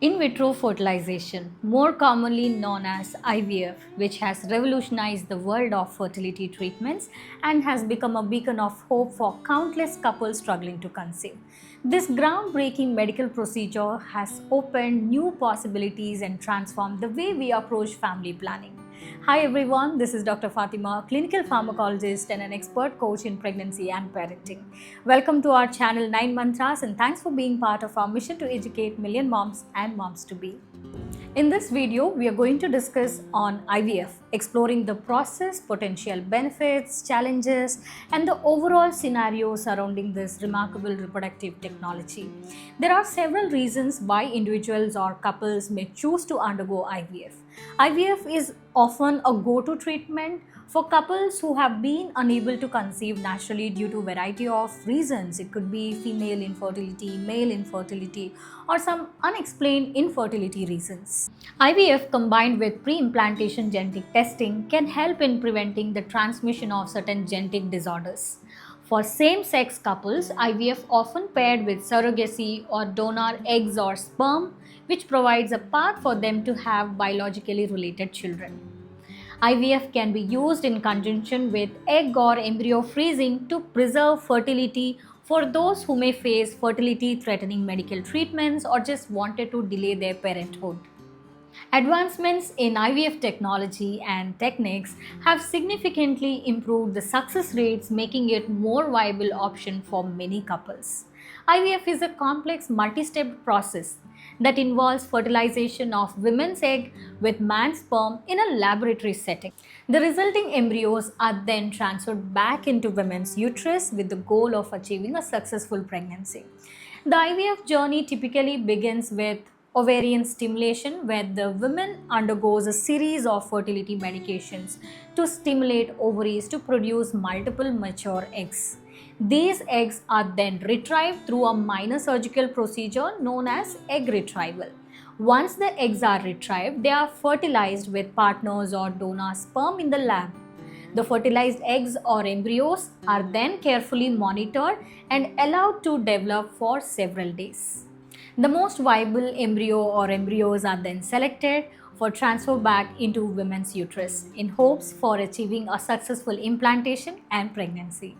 In vitro fertilization, more commonly known as IVF, which has revolutionized the world of fertility treatments and has become a beacon of hope for countless couples struggling to conceive. This groundbreaking medical procedure has opened new possibilities and transformed the way we approach family planning. Hi everyone, this is Dr. Fatima, clinical pharmacologist and an expert coach in pregnancy and parenting. Welcome to our channel 9 Mantras and thanks for being part of our mission to educate million moms and moms to be. In this video, we are going to discuss on IVF, exploring the process, potential benefits, challenges, and the overall scenario surrounding this remarkable reproductive technology. There are several reasons why individuals or couples may choose to undergo IVF. IVF is often a go-to treatment for couples who have been unable to conceive naturally due to a variety of reasons. It could be female infertility, male infertility, or some unexplained infertility reasons. IVF combined with pre-implantation genetic testing can help in preventing the transmission of certain genetic disorders. For same-sex couples, IVF often paired with surrogacy or donor eggs or sperm, which provides a path for them to have biologically related children. IVF can be used in conjunction with egg or embryo freezing to preserve fertility for those who may face fertility threatening medical treatments or just wanted to delay their parenthood. Advancements in IVF technology and techniques have significantly improved the success rates, making it more viable option for many couples. IVF is a complex multi-step process that involves fertilization of women's egg with man's sperm in a laboratory setting. The resulting embryos are then transferred back into women's uterus with the goal of achieving a successful pregnancy. The IVF journey typically begins with ovarian stimulation, where the woman undergoes a series of fertility medications to stimulate ovaries to produce multiple mature eggs. These eggs are then retrieved through a minor surgical procedure known as egg retrieval. Once the eggs are retrieved, they are fertilized with partners or donor sperm in the lab. The fertilized eggs or embryos are then carefully monitored and allowed to develop for several days. The most viable embryo or embryos are then selected for transfer back into women's uterus in hopes for achieving a successful implantation and pregnancy.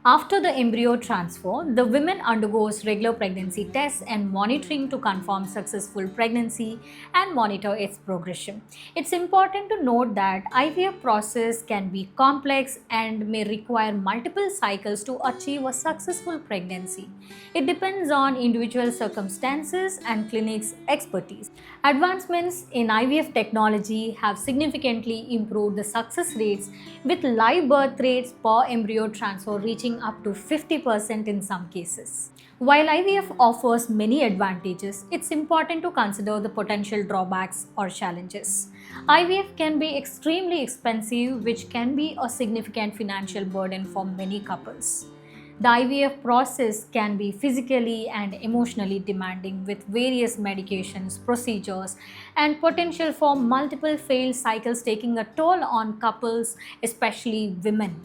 After the embryo transfer, the woman undergoes regular pregnancy tests and monitoring to confirm successful pregnancy and monitor its progression. It's important to note that IVF process can be complex and may require multiple cycles to achieve a successful pregnancy. It depends on individual circumstances and clinic's expertise. Advancements in IVF technology have significantly improved the success rates, with live birth rates per embryo transfer reaching up to 50% in some cases. While IVF offers many advantages, it's important to consider the potential drawbacks or challenges. IVF can be extremely expensive, which can be a significant financial burden for many couples. The IVF process can be physically and emotionally demanding with various medications, procedures, and potential for multiple failed cycles taking a toll on couples, especially women.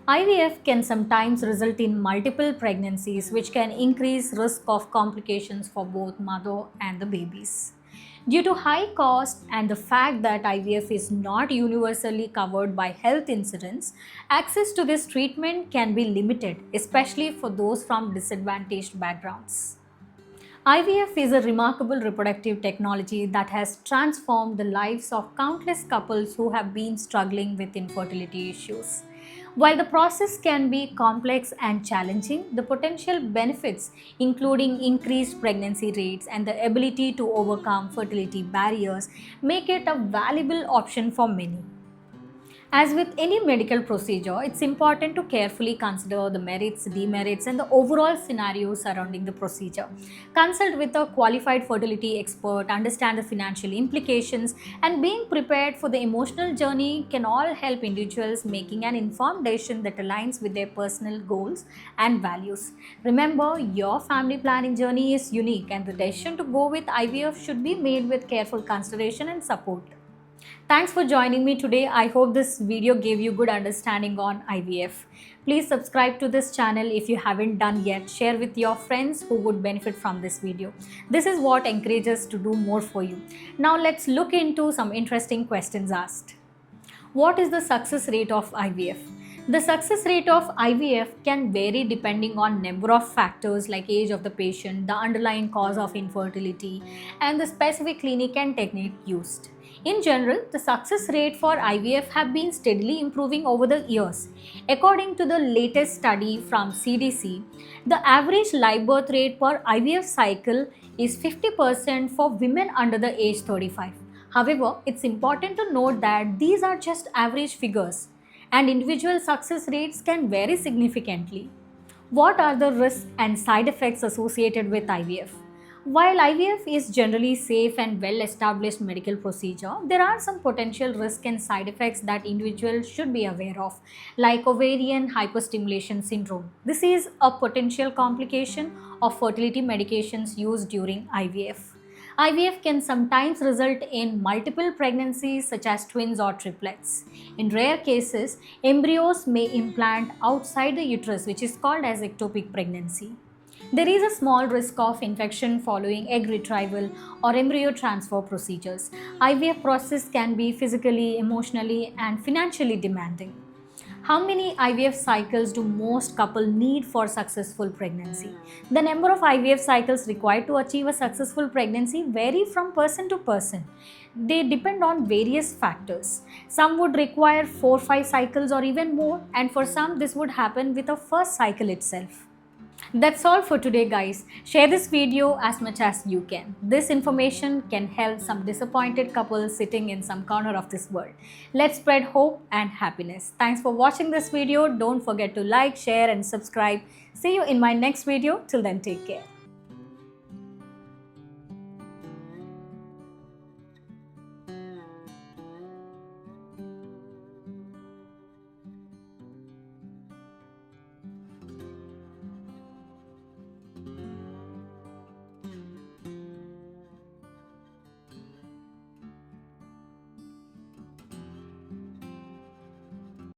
IVF can sometimes result in multiple pregnancies, which can increase risk of complications for both mother and the babies. Due to high cost and the fact that IVF is not universally covered by health insurance, access to this treatment can be limited, especially for those from disadvantaged backgrounds. IVF is a remarkable reproductive technology that has transformed the lives of countless couples who have been struggling with infertility issues. While the process can be complex and challenging, the potential benefits, including increased pregnancy rates and the ability to overcome fertility barriers, make it a valuable option for many. As with any medical procedure, it's important to carefully consider the merits, demerits, and the overall scenario surrounding the procedure. Consult with a qualified fertility expert, understand the financial implications, and being prepared for the emotional journey can all help individuals making an informed decision that aligns with their personal goals and values. Remember, your family planning journey is unique, and the decision to go with IVF should be made with careful consideration and support. Thanks for joining me today. I hope this video gave you good understanding on IVF. Please subscribe to this channel if you haven't done yet. Share with your friends who would benefit from this video. This is what encourages to do more for you. Now let's look into some interesting questions asked. What is the success rate of IVF? The success rate of IVF can vary depending on number of factors like age of the patient, the underlying cause of infertility, and the specific clinic and technique used. In general, the success rate for IVF have been steadily improving over the years. According to the latest study from CDC, the average live birth rate per IVF cycle is 50% for women under the age 35. However, it's important to note that these are just average figures and individual success rates can vary significantly. What are the risks and side effects associated with IVF? While IVF is generally safe and well established medical procedure, there are some potential risks and side effects that individuals should be aware of, like ovarian hyperstimulation syndrome. This is a potential complication of fertility medications used during IVF. IVF can sometimes result in multiple pregnancies such as twins or triplets. In rare cases, embryos may implant outside the uterus, which is called as ectopic pregnancy. There is a small risk of infection following egg retrieval or embryo transfer procedures. IVF process can be physically, emotionally, and financially demanding. How many IVF cycles do most couples need for successful pregnancy? The number of IVF cycles required to achieve a successful pregnancy vary from person to person. They depend on various factors. Some would require 4-5 cycles or even more, and for some this would happen with a first cycle itself. That's all for today, guys. Share this video as much as you can. This information can help some disappointed couples sitting in some corner of this world. Let's spread hope and happiness. Thanks for watching this video. Don't forget to like, share and subscribe. See you in my next video. Till then, take care.